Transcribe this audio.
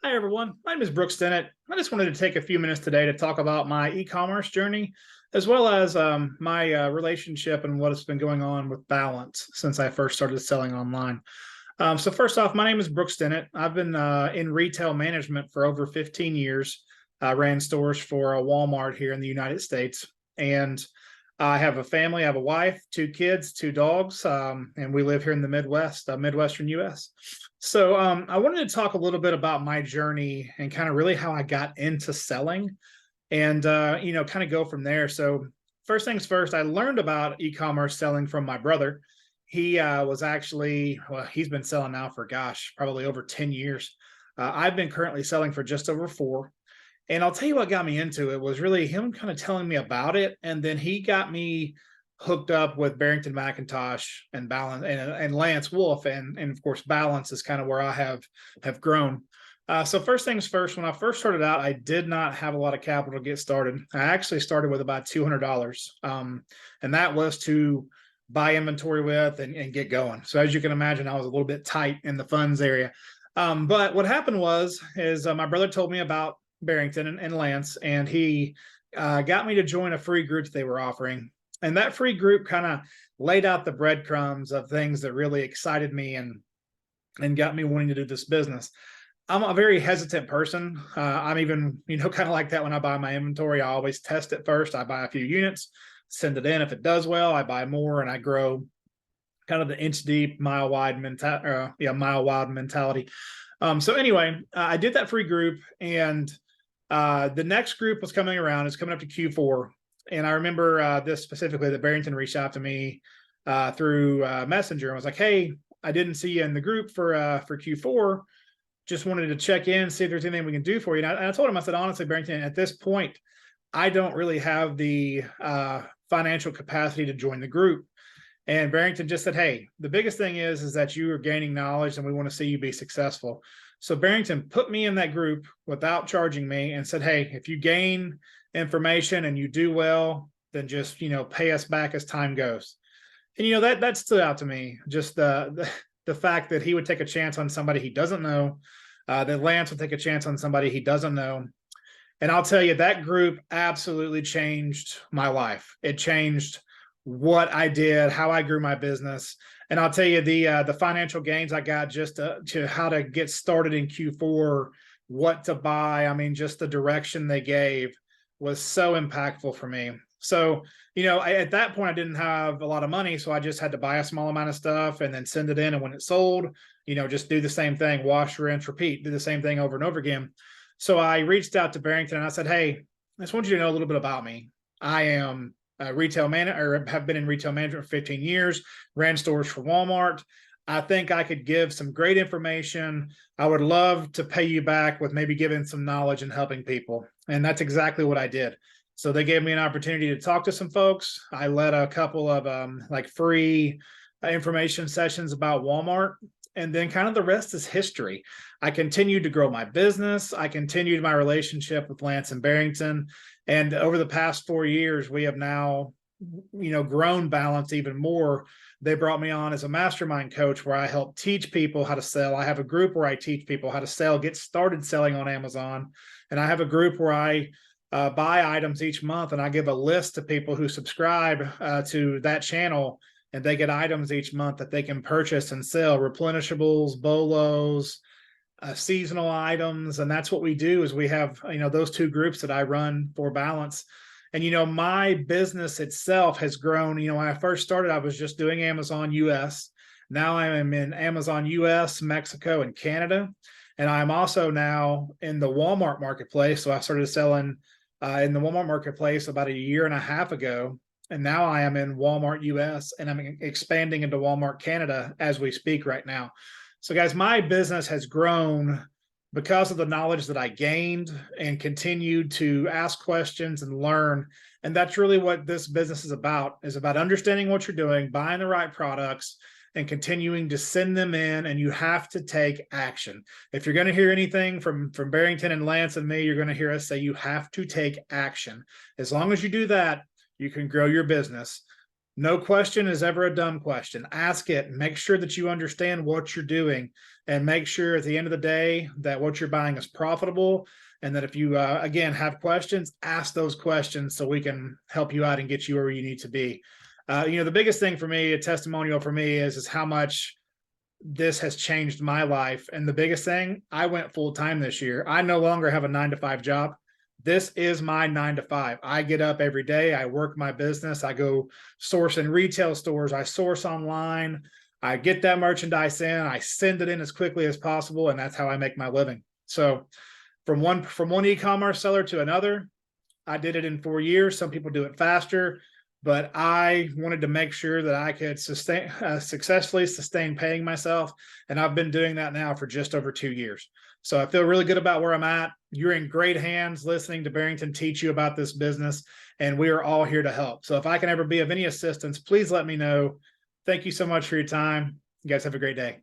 Hi, everyone. My name is Brooks Dennett. I just wanted to take a few minutes today to talk about my e-commerce journey, as well as my relationship and what has been going on with Balance since I first started selling online. So first off, my name is Brooks Dennett. I've been in retail management for over 15 years. I ran stores for a Walmart here in the United States. And I have a family. I have a wife, two kids, two dogs, and we live here in the Midwest, Midwestern U.S. So I wanted to talk a little bit about my journey and kind of really how I got into selling and, kind of go from there. So first things first, I learned about e-commerce selling from my brother. He was actually, well, he's been selling now for, gosh, probably over 10 years. I've been currently selling for just over 4. And I'll tell you what got me into it was really him kind of telling me about it. And then he got me hooked up with Barrington McIntosh and Balance and Lance Wolf. And of course, Balance is kind of where I have grown. So first things first, when I first started out, I did not have a lot of capital to get started. I actually started with about $200. And that was to buy inventory with and get going. So as you can imagine, I was a little bit tight in the funds area. But what happened is my brother told me about Barrington and Lance, and he got me to join a free group that they were offering. And that free group kind of laid out the breadcrumbs of things that really excited me and got me wanting to do this business. I'm a very hesitant person. I'm even, kind of like that when I buy my inventory. I always test it first. I buy a few units, send it in. If it does well, I buy more and I grow kind of the inch deep, mile wide mentality. So anyway, I did that free group, and the next group was coming around. It's coming up to Q4, and I remember this specifically that Barrington reached out to me through Messenger and was like, "Hey, I didn't see you in the group for Q4. Just wanted to check in, see if there's anything we can do for you." And I told him, I said, honestly, Barrington, at this point, I don't really have the financial capacity to join the group. And Barrington just said, "Hey, the biggest thing is that you are gaining knowledge and we want to see you be successful." So Barrington put me in that group without charging me and said, "Hey, if you gain information and you do well, then just, pay us back as time goes." And, that stood out to me, just the fact that he would take a chance on somebody he doesn't know, that Lance would take a chance on somebody he doesn't know. And I'll tell you, that group absolutely changed my life. It changed what I did, how I grew my business. And I'll tell you the financial gains I got just to how to get started in Q4, what to buy. I mean, just the direction they gave was so impactful for me. So, at that point, I didn't have a lot of money. So I just had to buy a small amount of stuff and then send it in. And when it sold, just do the same thing, wash, rinse, repeat, do the same thing over and over again. So I reached out to Barrington and I said, "Hey, I just want you to know a little bit about me. I am retail manager, or have been in retail management for 15 years, ran stores for Walmart. I think I could give some great information. I would love to pay you back with maybe giving some knowledge and helping people." And that's exactly what I did. So they gave me an opportunity to talk to some folks. I led a couple of free information sessions about Walmart. And then kind of the rest is history. I continued to grow my business. I continued my relationship with Lance and Barrington. And over the past 4 years, we have now, grown Balance even more. They brought me on as a mastermind coach where I help teach people how to sell. I have a group where I teach people how to sell, get started selling on Amazon. And I have a group where I buy items each month and I give a list to people who subscribe to that channel, and they get items each month that they can purchase and sell, replenishables, bolos, seasonal items. And that's what we do is we have, those two groups that I run for Balance. And, my business itself has grown. When I first started, I was just doing Amazon US. Now I am in Amazon US, Mexico, and Canada. And I'm also now in the Walmart marketplace. So I started selling in the Walmart marketplace about a year and a half ago. And now I am in Walmart US and I'm expanding into Walmart Canada as we speak right now. So guys, my business has grown because of the knowledge that I gained and continued to ask questions and learn. And that's really what this business is about understanding what you're doing, buying the right products, and continuing to send them in. And you have to take action. If you're going to hear anything from Barrington and Lance and me, you're going to hear us say you have to take action. As long as you do that, you can grow your business. No question is ever a dumb question. Ask it. Make sure that you understand what you're doing, and make sure at the end of the day that what you're buying is profitable. And that if you, again, have questions, ask those questions so we can help you out and get you where you need to be. The biggest thing for me, a testimonial for me, is how much this has changed my life. And the biggest thing, I went full time this year. I no longer have a 9 to 5 job. This is my 9 to 5. I get up every day. I work my business. I go source in retail stores. I source online. I get that merchandise in. I send it in as quickly as possible. And that's how I make my living. So from one e-commerce seller to another, I did it in 4 years. Some people do it faster, but I wanted to make sure that I could successfully sustain paying myself. And I've been doing that now for just over 2 years. So I feel really good about where I'm at. You're in great hands listening to Barrington teach you about this business, and we are all here to help. So if I can ever be of any assistance, please let me know. Thank you so much for your time. You guys have a great day.